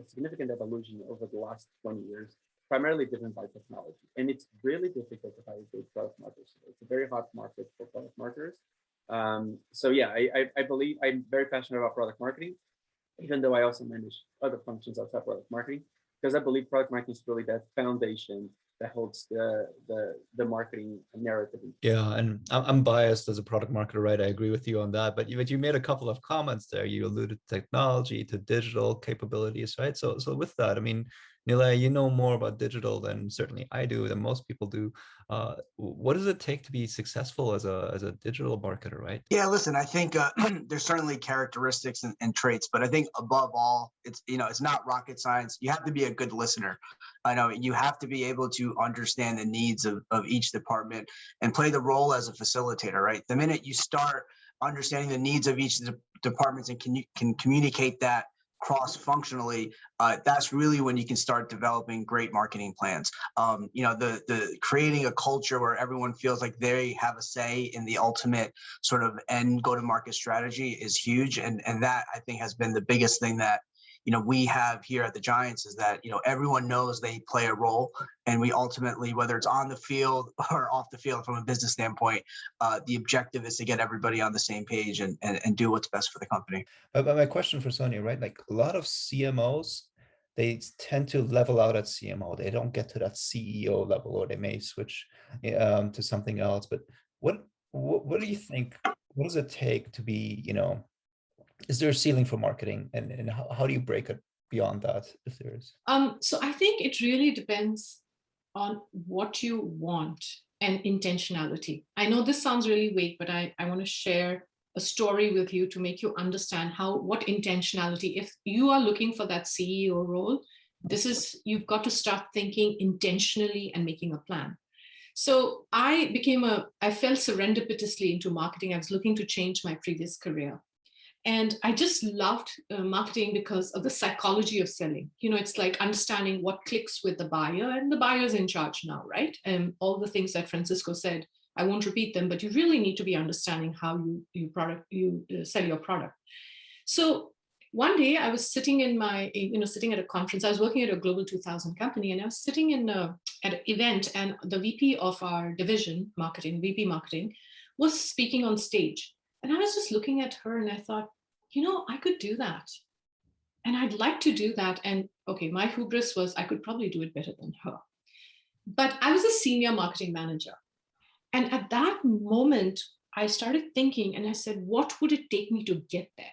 a significant evolution over the last 20 years, primarily driven by technology. And it's really difficult to hire good product marketers. It's a very hot market for product marketers. So yeah, I believe I'm very passionate about product marketing, even though I also manage other functions outside product marketing, because I believe product marketing is really that foundation that holds the marketing narrative. Yeah, and I'm biased as a product marketer, right? I agree with you on that. But you made a couple of comments there. You alluded to technology, to digital capabilities, right? So with that, I mean, Nilay, you know more about digital than certainly I do, than most people do. What does it take to be successful as a digital marketer, right? Yeah, listen, I think there's certainly characteristics and traits, but I think above all, it's not rocket science. You have to be a good listener. I know you have to be able to understand the needs of each department and play the role as a facilitator, right? The minute you start understanding the needs of each of the departments and can communicate that cross-functionally, that's really when you can start developing great marketing plans. The creating a culture where everyone feels like they have a say in the ultimate sort of end go-to-market strategy is huge, and that I think has been the biggest thing that we have here at the Giants, is that everyone knows they play a role, and we ultimately, whether it's on the field or off the field from a business standpoint, the objective is to get everybody on the same page and do what's best for the company. But my question for Sonia, right? Like a lot of CMOs they tend to level out at CMO. They don't get to that CEO level, or they may switch to something else. But what do you think? What does it take to be, is there a ceiling for marketing, and how do you break it beyond that, if there is? So I think it really depends on what you want and intentionality. I know this sounds really vague, but I want to share a story with you to make you understand what intentionality. If you are looking for that CEO role, you've got to start thinking intentionally and making a plan. So I fell serendipitously into marketing. I was looking to change my previous career. And I just loved marketing because of the psychology of selling. It's like understanding what clicks with the buyer, and the buyer's in charge now, right? And all the things that Francisco said, I won't repeat them, but you really need to be understanding how you sell your product. So one day I was sitting sitting at a conference. I was working at a Global 2000 company, and I was sitting at an event, and the VP of our division, VP marketing, was speaking on stage. And I was just looking at her, and I thought, I could do that. And I'd like to do that. And okay, my hubris was I could probably do it better than her. But I was a senior marketing manager. And at that moment, I started thinking, and I said, what would it take me to get there?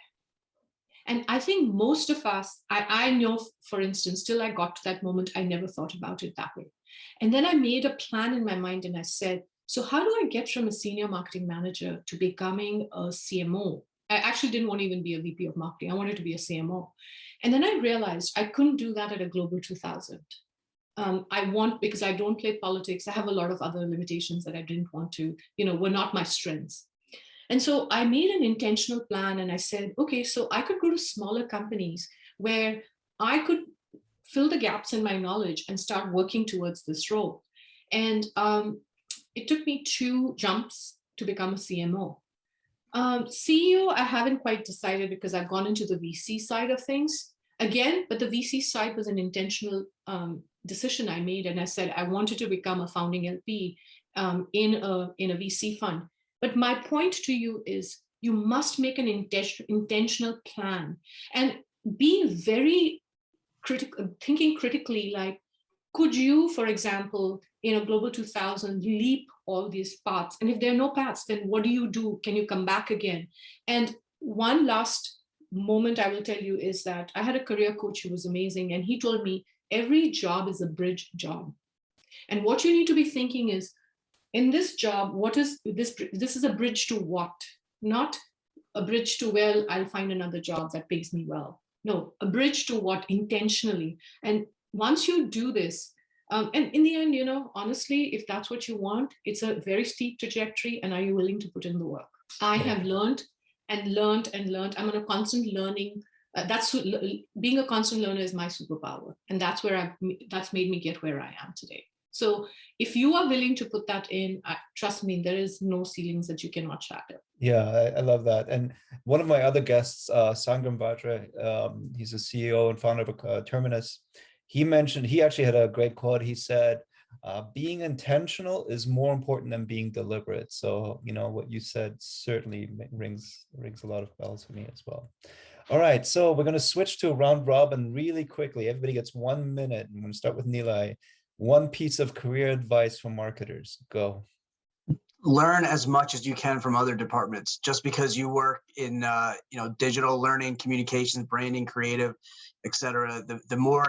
And I think most of us, I know, for instance, till I got to that moment, I never thought about it that way. And then I made a plan in my mind, and I said, so how do I get from a senior marketing manager to becoming a CMO? I actually didn't want to even be a VP of marketing. I wanted to be a CMO. And then I realized I couldn't do that at a Global 2000. Because I don't play politics. I have a lot of other limitations that I didn't want to, were not my strengths. And so I made an intentional plan, and I said, okay, so I could go to smaller companies where I could fill the gaps in my knowledge and start working towards this role. And it took me 2 jumps to become a CMO. CEO, I haven't quite decided because I've gone into the VC side of things again, but the VC side was an intentional decision I made. And I said, I wanted to become a founding LP in a VC fund. But my point to you is you must make an intentional plan and be very critical, thinking critically, like, could you, for example, in a Global 2000, leap all these paths? And if there are no paths, then what do you do? Can you come back again? And one last moment I will tell you is that I had a career coach who was amazing. And he told me, every job is a bridge job. And what you need to be thinking is, in this job, what is this? This is a bridge to what? Not a bridge to, well, I'll find another job that pays me well. No, a bridge to what? Intentionally. And once you do this, and in the end, honestly, if that's what you want, it's a very steep trajectory. And are you willing to put in the work? I have learned and learned and learned. I'm on a constant learning. Being a constant learner is my superpower. And that's made me get where I am today. So if you are willing to put that in, trust me, there is no ceilings that you cannot shatter. Yeah, I love that. And one of my other guests, Sangram Vajra, he's a CEO and founder of Terminus. He actually had a great quote. He said, being intentional is more important than being deliberate. So, what you said certainly rings a lot of bells for me as well. All right, so we're going to switch to a round robin really quickly. Everybody gets 1 minute. I'm going to start with Nilay. One piece of career advice for marketers. Go. Learn as much as you can from other departments. Just because you work in digital learning, communications, branding, creative, etc., the more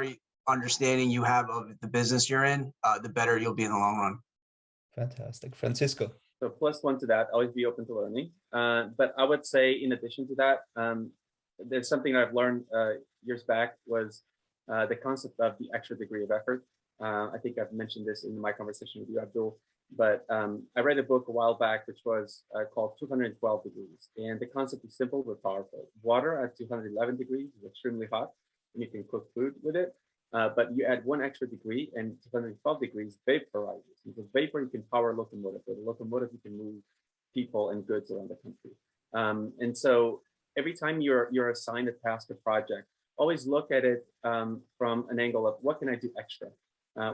understanding you have of the business you're in, the better you'll be in the long run. Fantastic. Francisco. So +1 to that, always be open to learning. But I would say, in addition to that, there's something I've learned years back was the concept of the extra degree of effort. I think I've mentioned this in my conversation with you, Abdul, but I read a book a while back which was called 212 Degrees. And the concept is simple but powerful. Water at 211 degrees is extremely hot, and you can cook food with it. But you add 1 extra degree, and 212 degrees vaporizes. Because vapor, you can power a locomotive. With a locomotive, you can move people and goods around the country. And so every time you're assigned a task or project, always look at it from an angle of, what can I do extra?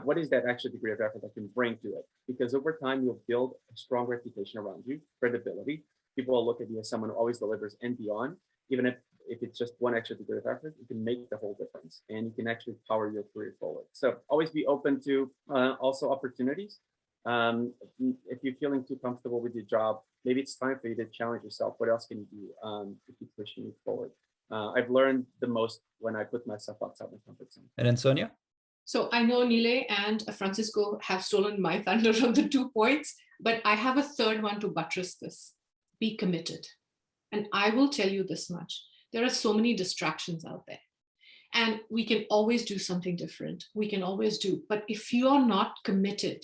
What is that extra degree of effort I can bring to it? Because over time, you'll build a strong reputation around you, credibility. People will look at you as someone who always delivers and beyond, even if if it's just one extra degree of effort, it can make the whole difference, and you can actually power your career forward. So always be open to also opportunities. If you're feeling too comfortable with your job, maybe it's time for you to challenge yourself. What else can you do to keep pushing you forward? I've learned the most when I put myself outside my comfort zone. And then Sonia? So I know Nile and Francisco have stolen my thunder on the 2 points, but I have a third one to buttress this. Be committed. And I will tell you this much. There are so many distractions out there. And we can always do something different. We can always do. But if you are not committed,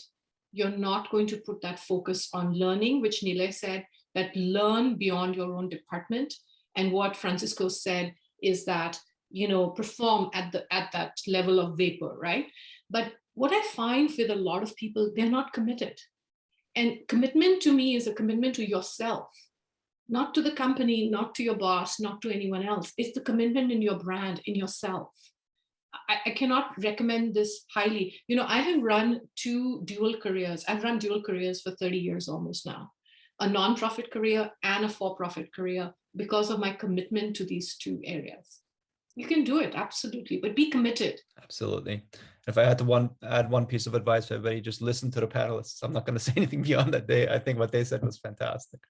you're not going to put that focus on learning, which Nile said, that learn beyond your own department. And what Francisco said is that, perform at that level of vapor, right? But what I find with a lot of people, they're not committed. And commitment to me is a commitment to yourself, not to the company, not to your boss, not to anyone else. It's the commitment in your brand, in yourself. I cannot recommend this highly. I have run 2 dual careers. I've run dual careers for 30 years almost now, a nonprofit career and a for-profit career, because of my commitment to these 2 areas. You can do it, absolutely, but be committed. Absolutely. If I had to add one piece of advice for everybody, just listen to the panelists. I'm not going to say anything beyond that. I think what they said was fantastic.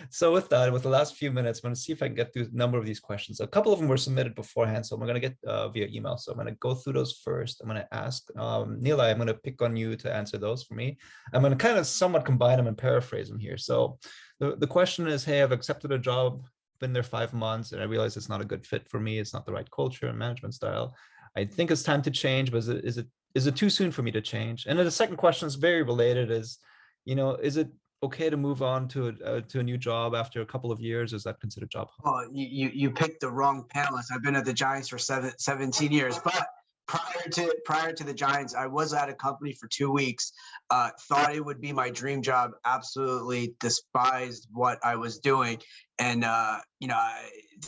So with that, with the last few minutes, I'm going to see if I can get through a number of these questions. A couple of them were submitted beforehand, so I'm going to get via email. So I'm going to go through those first. I'm going to ask Nilay, I'm going to pick on you to answer those for me. I'm going to kind of somewhat combine them and paraphrase them here. So the question is, hey, I've accepted a job, been there 5 months, and I realize it's not a good fit for me. It's not the right culture and management style. I think it's time to change, but is it too soon for me to change? And then the second question is very related, is it okay to move on to a new job after a couple of years? Is that considered job hopping? Well, you picked the wrong panelist. I've been at the Giants for 17 years, but prior to the Giants, I was at a company for 2 weeks. Thought it would be my dream job. Absolutely despised what I was doing, and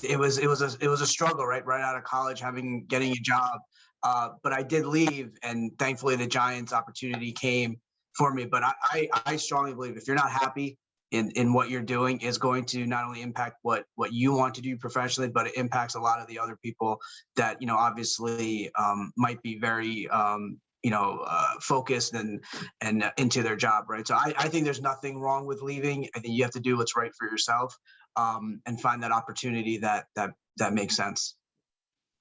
it was a struggle right out of college, getting a job. But I did leave, and thankfully the Giants opportunity came for me. But I strongly believe if you're not happy in what you're doing, is going to not only impact what you want to do professionally, but it impacts a lot of the other people that obviously might be very focused and into their job, right? So I think there's nothing wrong with leaving. I think you have to do what's right for yourself, and find that opportunity that makes sense.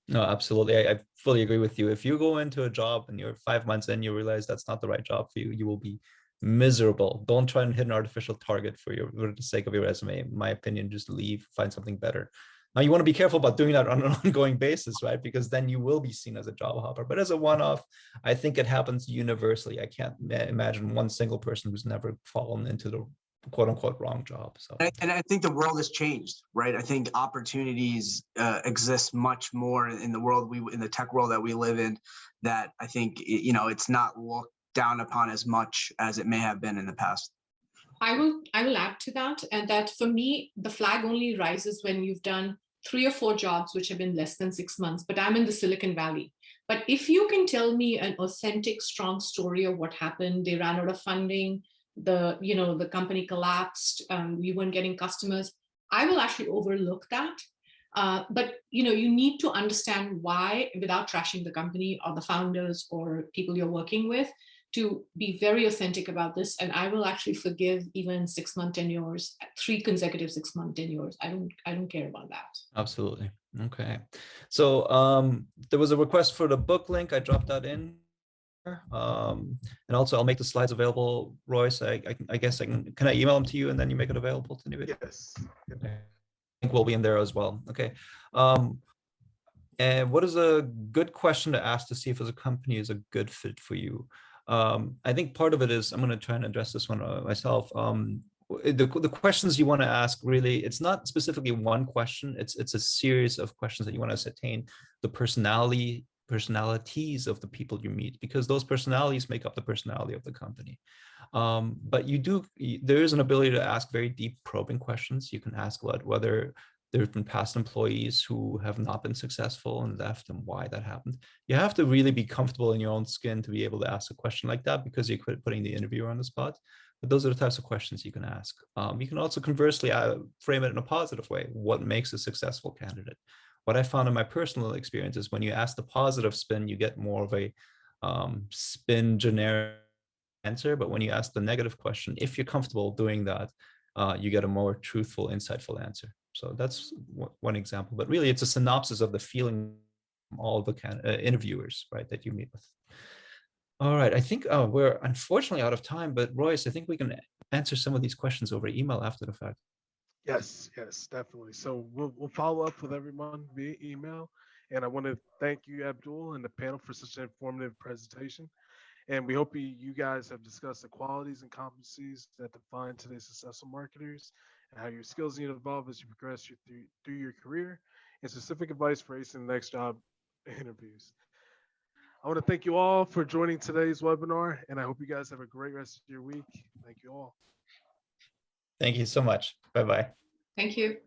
No, absolutely. I fully agree with you. If you go into a job and you're 5 months in, you realize that's not the right job for you, you will be miserable. Don't try and hit an artificial target for the sake of your resume. In my opinion, just leave, find something better. Now, you want to be careful about doing that on an ongoing basis, right? Because then you will be seen as a job hopper. But as a one-off, I think it happens universally. I can't imagine one single person who's never fallen into the quote unquote wrong job. So, and I think the world has changed, right? I think opportunities exist much more in the world in the tech world that we live in, that I think it's not looked down upon as much as it may have been in the past. I will add to that, and that for me, the flag only rises when you've done 3 or 4 jobs which have been less than 6 months, but I'm in the Silicon Valley. But if you can tell me an authentic, strong story of what happened, they ran out of funding, the company collapsed, we weren't getting customers, I will actually overlook that. But you need to understand why, without trashing the company or the founders or people you're working with, to be very authentic about this. And I will actually forgive even 6-month tenures, 3 consecutive 6-month tenures. I don't care about that. Absolutely. Okay. So there was a request for the book link. I dropped that in. And also I'll make the slides available. Royce, I guess can I email them to you and then you make it available to anybody? Yes. Okay. I think we'll be in there as well. Okay. And what is a good question to ask to see if as a company is a good fit for you? I think part of it is, I'm going to try and address this one myself. The questions you want to ask, really, it's not specifically one question. It's a series of questions that you want to ascertain the personalities of the people you meet, because those personalities make up the personality of the company. But there is an ability to ask very deep probing questions. You can ask whether there have been past employees who have not been successful and left, and why that happened. You have to really be comfortable in your own skin to be able to ask a question like that, because you quit putting the interviewer on the spot. But those are the types of questions you can ask. You can also conversely frame it in a positive way. What makes a successful candidate? what I found in my personal experience is when you ask the positive spin, you get more of a spin generic answer. But when you ask the negative question, if you're comfortable doing that, you get a more truthful, insightful answer. So that's one example. But really, it's a synopsis of the feeling from all the interviewers, right, that you meet with. All right, I think we're unfortunately out of time, but Royce, I think we can answer some of these questions over email after the fact. Yes, yes, definitely. So we'll follow up with everyone via email. And I want to thank you, Abdul, and the panel for such an informative presentation. And we hope you guys have discussed the qualities and competencies that define today's successful marketers and how your skills need to evolve as you progress through your career and specific advice for acing the next job interviews. I want to thank you all for joining today's webinar, and I hope you guys have a great rest of your week. Thank you all. Thank you so much. Bye-bye. Thank you.